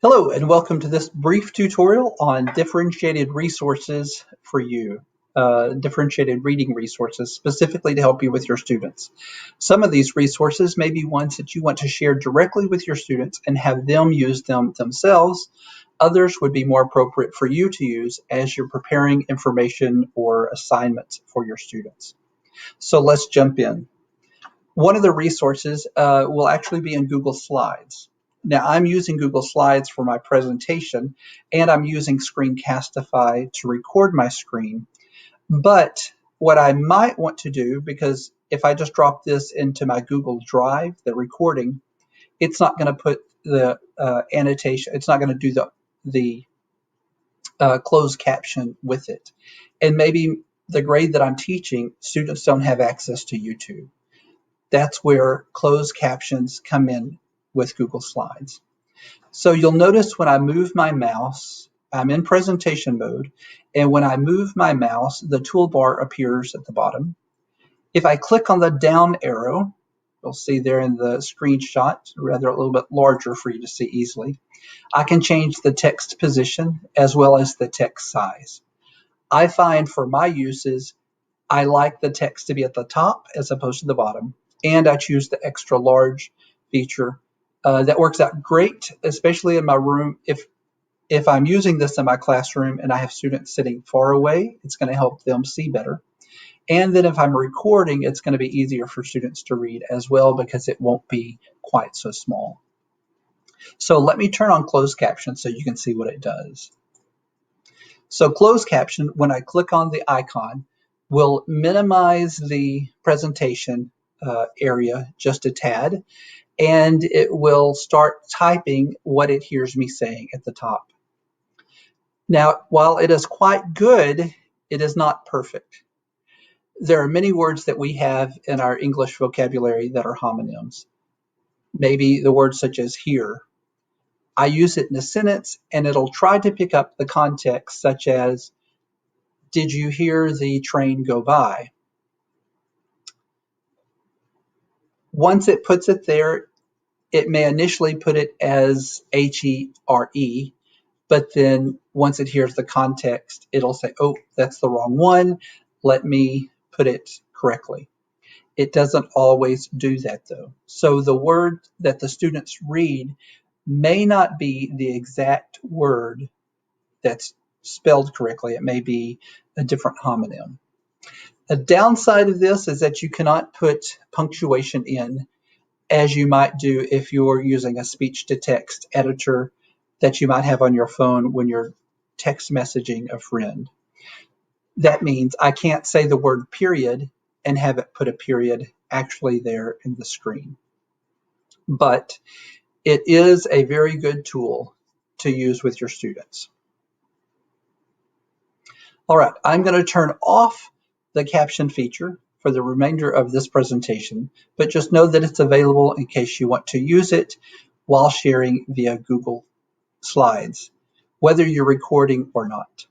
Hello and welcome to this brief tutorial on differentiated resources for you, differentiated reading resources specifically to help you with your students. Some of these resources may be ones that you want to share directly with your students and have them use them themselves. Others would be more appropriate for you to use as you're preparing information or assignments for your students. So let's jump in. One of the resources will actually be in Google Slides. Now, I'm using Google Slides for my presentation, and I'm using Screencastify to record my screen. But what I might want to do, because if I just drop this into my Google Drive, the recording, it's not going to put the annotation, it's not going to do the closed caption with it. And maybe the grade that I'm teaching, students don't have access to YouTube. That's where closed captions come in with Google Slides. So you'll notice when I move my mouse, I'm in presentation mode, and when I move my mouse, the toolbar appears at the bottom. If I click on the down arrow, you'll see there in the screenshot, rather a little bit larger for you to see easily, I can change the text position as well as the text size. I find for my uses, I like the text to be at the top as opposed to the bottom, and I choose the extra large feature. That works out great, especially in my room. If I'm using this in my classroom and I have students sitting far away, it's going to help them see better. And then if I'm recording, it's going to be easier for students to read as well because it won't be quite so small. So let me turn on closed caption so you can see what it does. So closed caption, when I click on the icon, will minimize the presentation area just a tad, and it will start typing what it hears me saying at the top. Now, while it is quite good, it is not perfect. There are many words that we have in our English vocabulary that are homonyms. Maybe the words such as here. I use it in a sentence, and it'll try to pick up the context, such as, did you hear the train go by? Once it puts it there, it may initially put it as H-E-R-E, but then once it hears the context, it'll say, oh, that's the wrong one. Let me put it correctly. It doesn't always do that, though. So the word that the students read may not be the exact word that's spelled correctly. It may be a different homonym. A downside of this is that you cannot put punctuation in as you might do if you're using a speech-to-text editor that you might have on your phone when you're text messaging a friend. That means I can't say the word period and have it put a period actually there in the screen. But it is a very good tool to use with your students. All right, I'm going to turn off the caption feature for the remainder of this presentation, but just know that it's available in case you want to use it while sharing via Google Slides, whether you're recording or not.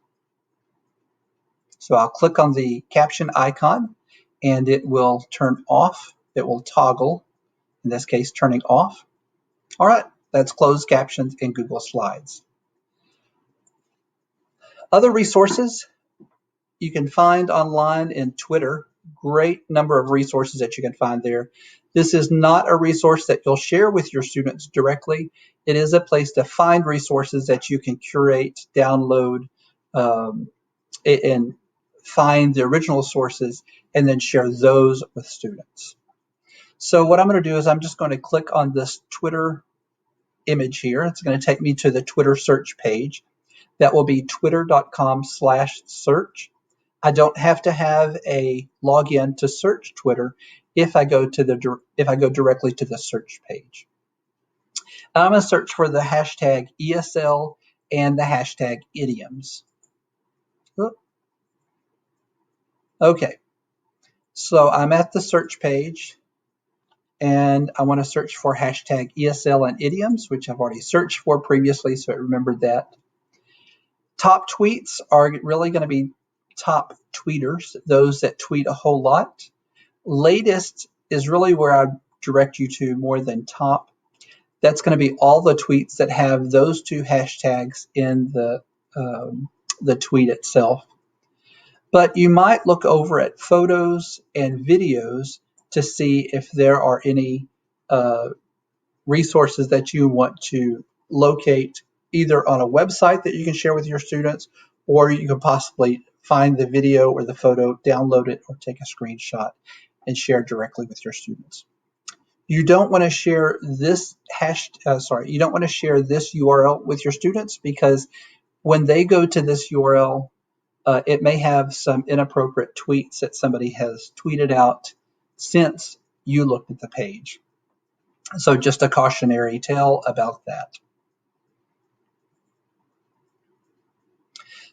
So I'll click on the caption icon and it will turn off. It will toggle, in this case, turning off. All right, that's closed captions in Google Slides. Other resources you can find online in Twitter. Great number of resources that you can find there. This is not a resource that you'll share with your students directly. It is a place to find resources that you can curate, download, and find the original sources and then share those with students. So what I'm going to do is I'm just going to click on this Twitter image here. It's going to take me to the Twitter search page. That will be twitter.com/search. I don't have to have a login to search Twitter if I go directly to the search page. I'm going to search for the hashtag ESL and the hashtag idioms. Okay, so I'm at the search page and I want to search for hashtag ESL and idioms, which I've already searched for previously, so I remembered that. Top tweets are really going to be top tweeters, those that tweet a whole lot. Latest is really where I direct you to more than top. That's going to be all the tweets that have those two hashtags in the tweet itself. But you might look over at photos and videos to see if there are any resources that you want to locate either on a website that you can share with your students, or you can possibly find the video or the photo, download it, or take a screenshot and share directly with your students. You don't want to share this you don't want to share this URL with your students, because when they go to this URL, it may have some inappropriate tweets that somebody has tweeted out since you looked at the page. So just a cautionary tale about that.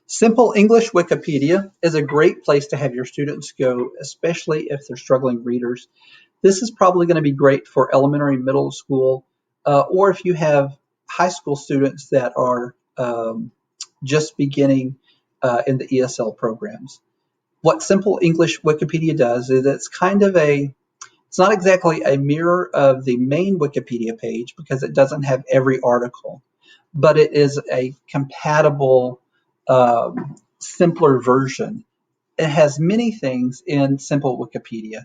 Simple English Wikipedia is a great place to have your students go, especially if they're struggling readers. This is probably going to be great for elementary, middle school, or if you have high school students that are just beginning in the ESL programs. What Simple English Wikipedia does is it's not exactly a mirror of the main Wikipedia page, because it doesn't have every article, but it is a compatible, simpler version. It has many things in Simple Wikipedia,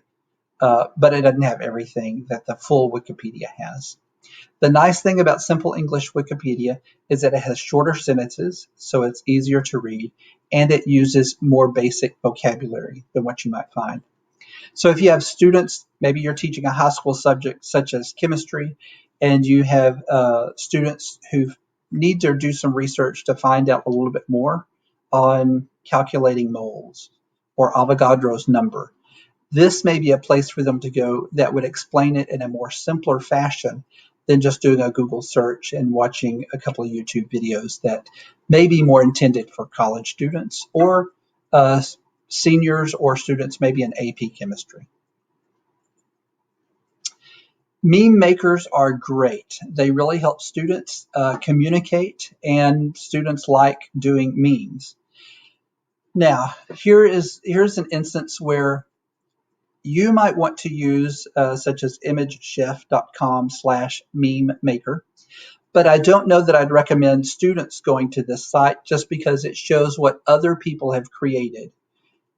but it doesn't have everything that the full Wikipedia has. The nice thing about Simple English Wikipedia is that it has shorter sentences, so it's easier to read, and it uses more basic vocabulary than what you might find. So if you have students, maybe you're teaching a high school subject such as chemistry, and you have students who need to do some research to find out a little bit more on calculating moles or Avogadro's number, this may be a place for them to go that would explain it in a more simpler fashion than just doing a Google search and watching a couple of YouTube videos that may be more intended for college students or seniors or students maybe in AP chemistry. Meme makers are great. They really help students communicate, and students like doing memes. Now, here's an instance where you might want to use such as imagechef.com/meme maker. But I don't know that I'd recommend students going to this site, just because it shows what other people have created,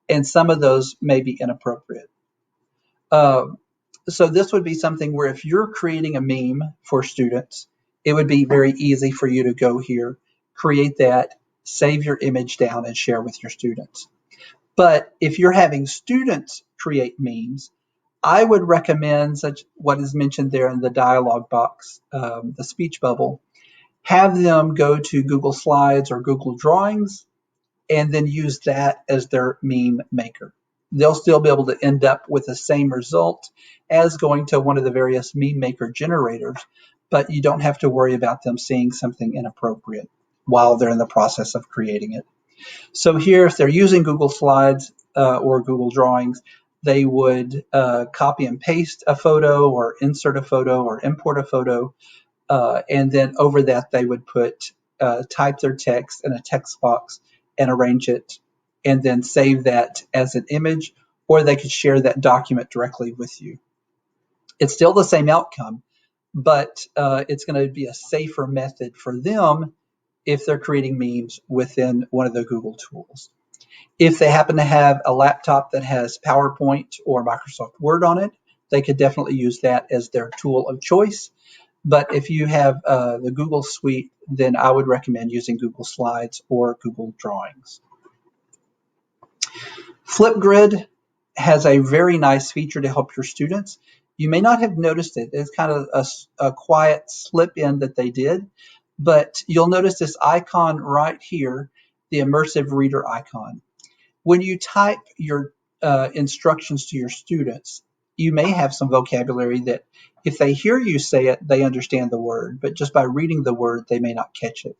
and some of those may be inappropriate. So this would be something where if you're creating a meme for students, it would be very easy for you to go here, create that, save your image down, and share with your students. But if you're having students create memes, I would recommend such what is mentioned there in the dialog box, the speech bubble. Have them go to Google Slides or Google Drawings, and then use that as their meme maker. They'll still be able to end up with the same result as going to one of the various meme maker generators, but you don't have to worry about them seeing something inappropriate while they're in the process of creating it. So here, if they're using Google Slides or Google Drawings, they would copy and paste a photo or insert a photo or import a photo, and then over that they would type their text in a text box and arrange it, and then save that as an image, or they could share that document directly with you. It's still the same outcome, but it's going to be a safer method for them if they're creating memes within one of the Google tools. If they happen to have a laptop that has PowerPoint or Microsoft Word on it, they could definitely use that as their tool of choice. But if you have the Google Suite, then I would recommend using Google Slides or Google Drawings. Flipgrid has a very nice feature to help your students. You may not have noticed it. It's kind of a quiet slip in that they did, but you'll notice this icon right here, the immersive reader icon. When you type your instructions to your students, you may have some vocabulary that if they hear you say it, they understand the word, but just by reading the word, they may not catch it.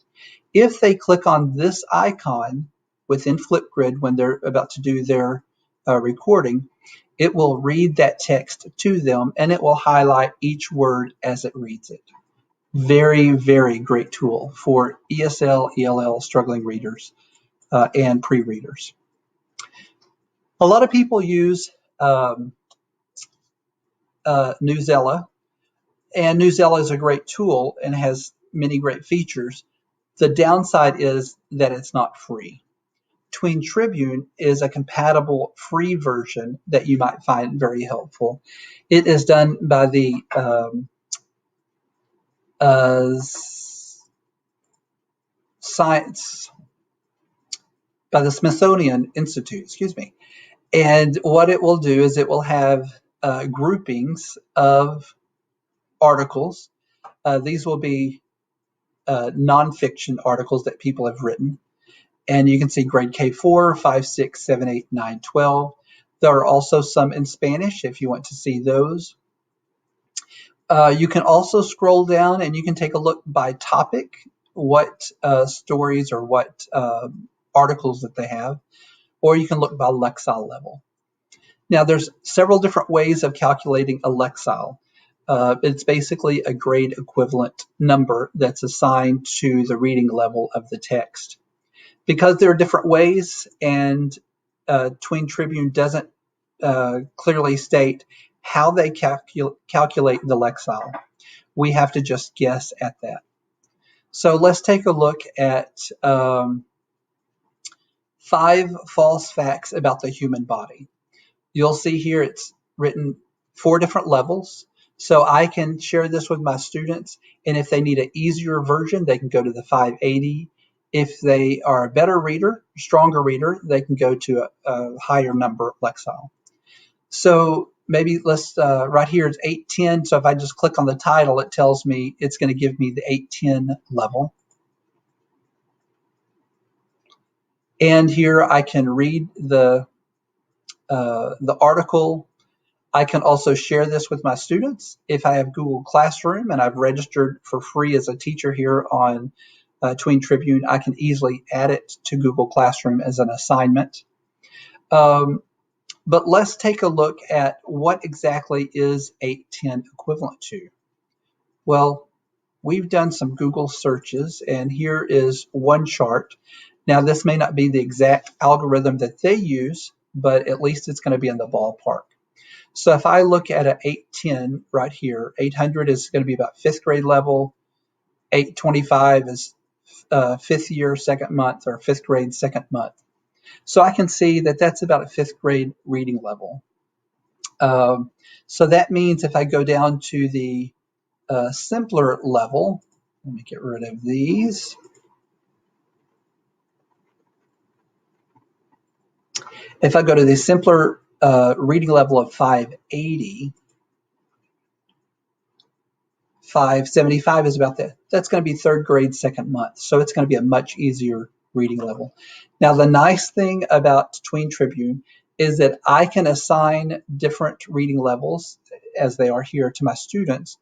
If they click on this icon within Flipgrid when they're about to do their recording, it will read that text to them, and it will highlight each word as it reads it. Very, very great tool for ESL, ELL struggling readers and pre-readers. A lot of people use Newsela. And Newsela is a great tool and has many great features. The downside is that it's not free. Tween Tribune is a compatible free version that you might find very helpful. It is done by the science by the Smithsonian Institute, excuse me. And what it will do is it will have groupings of articles. These will be nonfiction articles that people have written. And you can see grade K4, 5, 6, 7, 8, 9, 12. There are also some in Spanish if you want to see those. You can also scroll down and you can take a look by topic, what stories or what articles that they have, or you can look by lexile level. Now, there's several different ways of calculating a lexile. It's basically a grade equivalent number that's assigned to the reading level of the text. Because there are different ways, and Tween Tribune doesn't clearly state how they calculate the lexile, we have to just guess at that. So let's take a look at 5 false facts about the human body. You'll see here it's written 4 different levels. So I can share this with my students, and if they need an easier version, they can go to the 580. If they are a better reader, stronger reader, they can go to a higher number lexile. So maybe let's, right here it's 810. So if I just click on the title, it tells me it's going to give me the 810 level. And here I can read the article. I can also share this with my students. If I have Google Classroom and I've registered for free as a teacher here on Tween Tribune, I can easily add it to Google Classroom as an assignment. But let's take a look at what exactly is 810 equivalent to. Well, we've done some Google searches, and here is one chart. Now, this may not be the exact algorithm that they use, but at least it's going to be in the ballpark. So if I look at an 810 right here, 800 is going to be about 5th grade level, 825 is 5th year, 2nd month, or 5th grade, 2nd month. So I can see that that's about a 5th grade reading level. So that means if I go down to the simpler level, let me get rid of these. If I go to the simpler reading level of 580, 575 is about that. That's going to be 3rd grade, 2nd month. So it's going to be a much easier reading level. Now, the nice thing about Tween Tribune is that I can assign different reading levels, as they are here, to my students,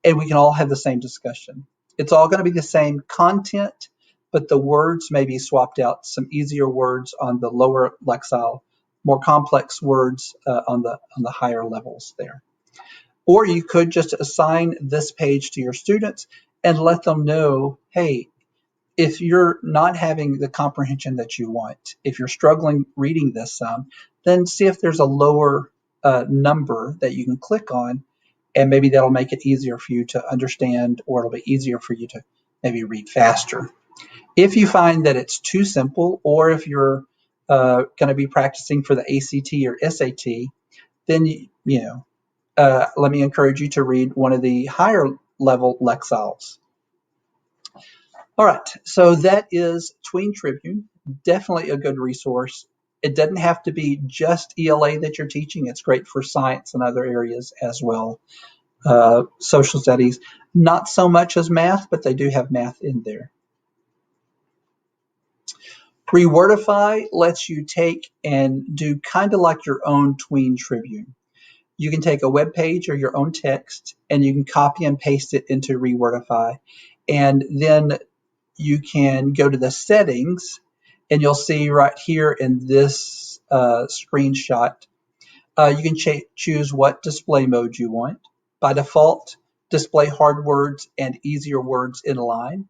and we can all have the same discussion. It's all going to be the same content, but the words may be swapped out. Some easier words on the lower lexile, more complex words on the higher levels there. Or you could just assign this page to your students and let them know, hey, if you're not having the comprehension that you want, if you're struggling reading this some, then see if there's a lower number that you can click on, and maybe that'll make it easier for you to understand, or it'll be easier for you to maybe read faster. If you find that it's too simple, or if you're going to be practicing for the ACT or SAT, then let me encourage you to read one of the higher level lexiles. All right, so that is Tween Tribune. Definitely a good resource. It doesn't have to be just ELA that you're teaching. It's great for science and other areas as well. Social studies, not so much as math, but they do have math in there. Rewordify lets you take and do kind of like your own Tween Tribune. You can take a web page or your own text and you can copy and paste it into Rewordify. And then you can go to the settings and you'll see right here in this screenshot, you can choose what display mode you want. By default, display hard words and easier words in line.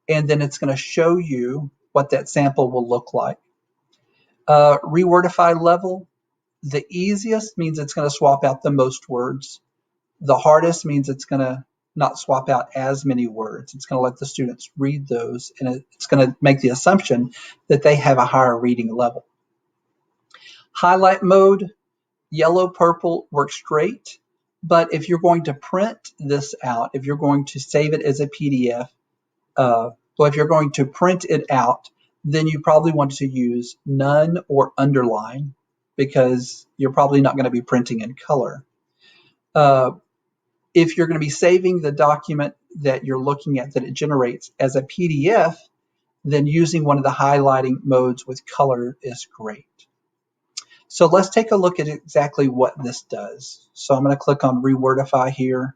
And then it's going to show you what that sample will look like. Rewordify level, the easiest means it's going to swap out the most words. The hardest means it's going to not swap out as many words. It's going to let the students read those, and it's going to make the assumption that they have a higher reading level. Highlight mode, yellow, purple works great, but if you're going to print this out, if you're going to save it as a PDF, if you're going to print it out, then you probably want to use none or underline, because you're probably not going to be printing in color. If you're going to be saving the document that you're looking at, that it generates as a PDF, then using one of the highlighting modes with color is great. So let's take a look at exactly what this does. So I'm going to click on Rewordify here.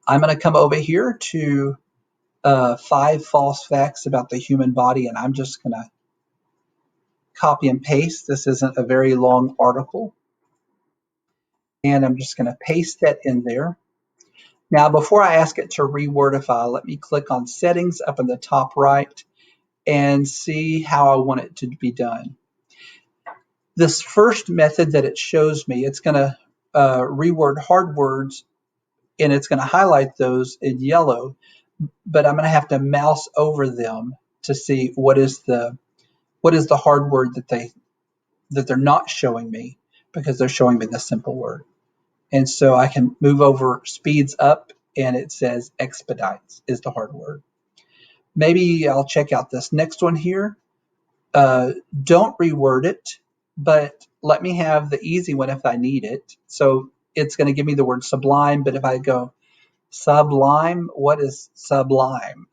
I'm going to come over here to 5 false facts about the human body, and I'm just going to copy and paste. This isn't a very long article. And I'm just going to paste that in there. Now, before I ask it to rewordify, let me click on Settings up in the top right and see how I want it to be done. This first method that it shows me, it's going to reword hard words, and it's going to highlight those in yellow, but I'm going to have to mouse over them to see what is the hard word that they're not showing me, because they're showing me the simple word. And so I can move over speeds up, and it says expedites is the hard word. Maybe I'll check out this next one here. Don't reword it, but let me have the easy one if I need it. So it's going to give me the word sublime, but if I go sublime, what is sublime?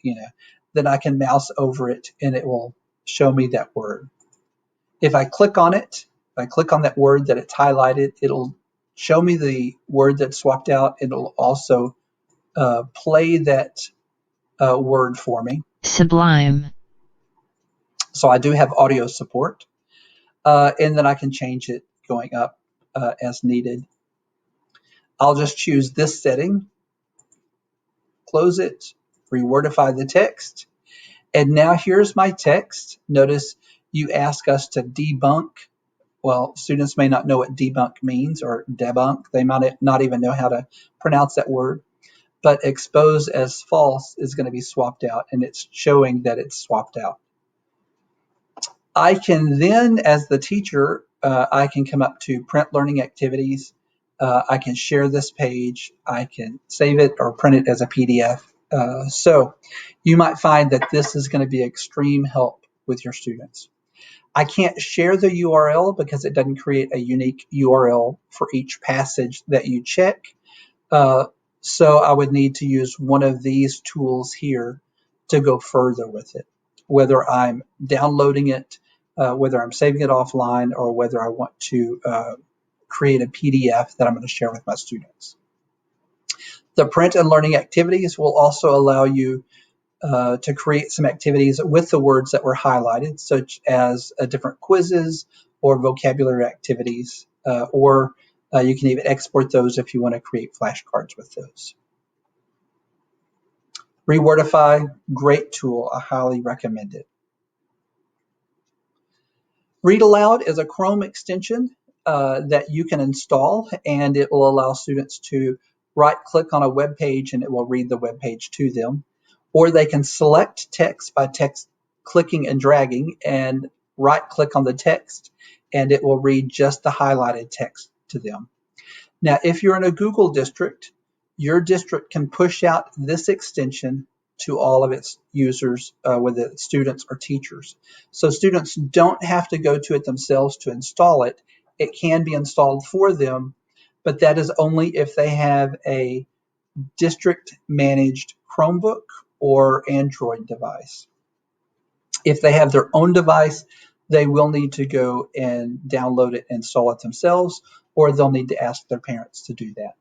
Then I can mouse over it and it will show me that word. If I click on it, if I click on that word that it's highlighted, it'll show me the word that's swapped out. It'll also play that word for me. Sublime. So I do have audio support. And then I can change it going up as needed. I'll just choose this setting, close it, rewordify the text. And now here's my text. Notice you ask us to debunk. Well, students may not know what debunk means, or debunk. They might not even know how to pronounce that word. But expose as false is going to be swapped out, and it's showing that it's swapped out. I can then, as the teacher, I can come up to print learning activities. I can share this page. I can save it or print it as a PDF. So you might find that this is going to be extreme help with your students. I can't share the URL because it doesn't create a unique URL for each passage that you check. So I would need to use one of these tools here to go further with it, whether I'm downloading it, whether I'm saving it offline, or whether I want to create a PDF that I'm going to share with my students. The print and learning activities will also allow you to create some activities with the words that were highlighted, such as different quizzes or vocabulary activities, or you can even export those if you want to create flashcards with those. Rewordify, great tool. I highly recommend it. Read Aloud is a Chrome extension that you can install, and it will allow students to right-click on a web page and it will read the web page to them. Or they can select text by clicking and dragging, and right-click on the text, and it will read just the highlighted text to them. Now, if you're in a Google district, your district can push out this extension to all of its users, whether it's students or teachers. So students don't have to go to it themselves to install it. It can be installed for them, but that is only if they have a district-managed Chromebook or Android device. If they have their own device, they will need to go and download it and install it themselves, or they'll need to ask their parents to do that.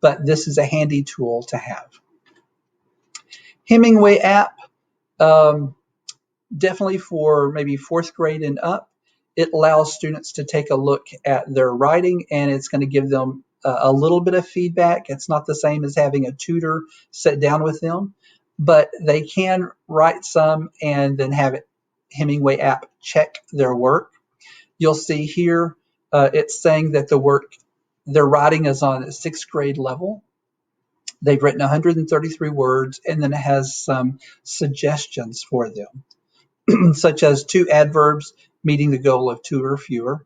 But this is a handy tool to have. Hemingway App, definitely for maybe 4th grade and up. It allows students to take a look at their writing, and it's going to give them a little bit of feedback. It's not the same as having a tutor sit down with them, but they can write some and then have Hemingway App check their work. You'll see here it's saying that their writing is on a 6th grade level. They've written 133 words, and then it has some suggestions for them, such as 2 adverbs meeting the goal of 2 or fewer,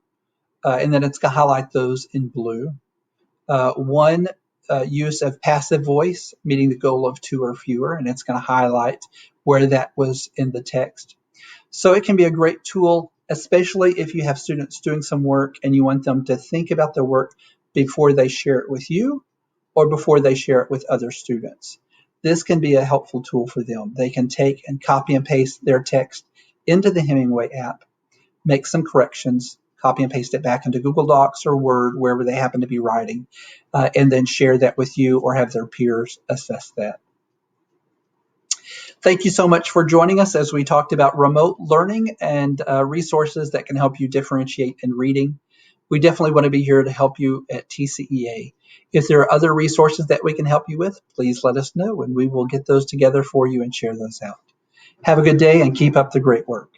and then it's going to highlight those in blue. 1 use of passive voice meeting the goal of 2 or fewer, and it's going to highlight where that was in the text. So it can be a great tool, especially if you have students doing some work and you want them to think about their work before they share it with you or before they share it with other students. This can be a helpful tool for them. They can take and copy and paste their text into the Hemingway app, make some corrections, copy and paste it back into Google Docs or Word, wherever they happen to be writing, and then share that with you or have their peers assess that. Thank you so much for joining us as we talked about remote learning and resources that can help you differentiate in reading. We definitely want to be here to help you at TCEA. If there are other resources that we can help you with, please let us know and we will get those together for you and share those out. Have a good day and keep up the great work.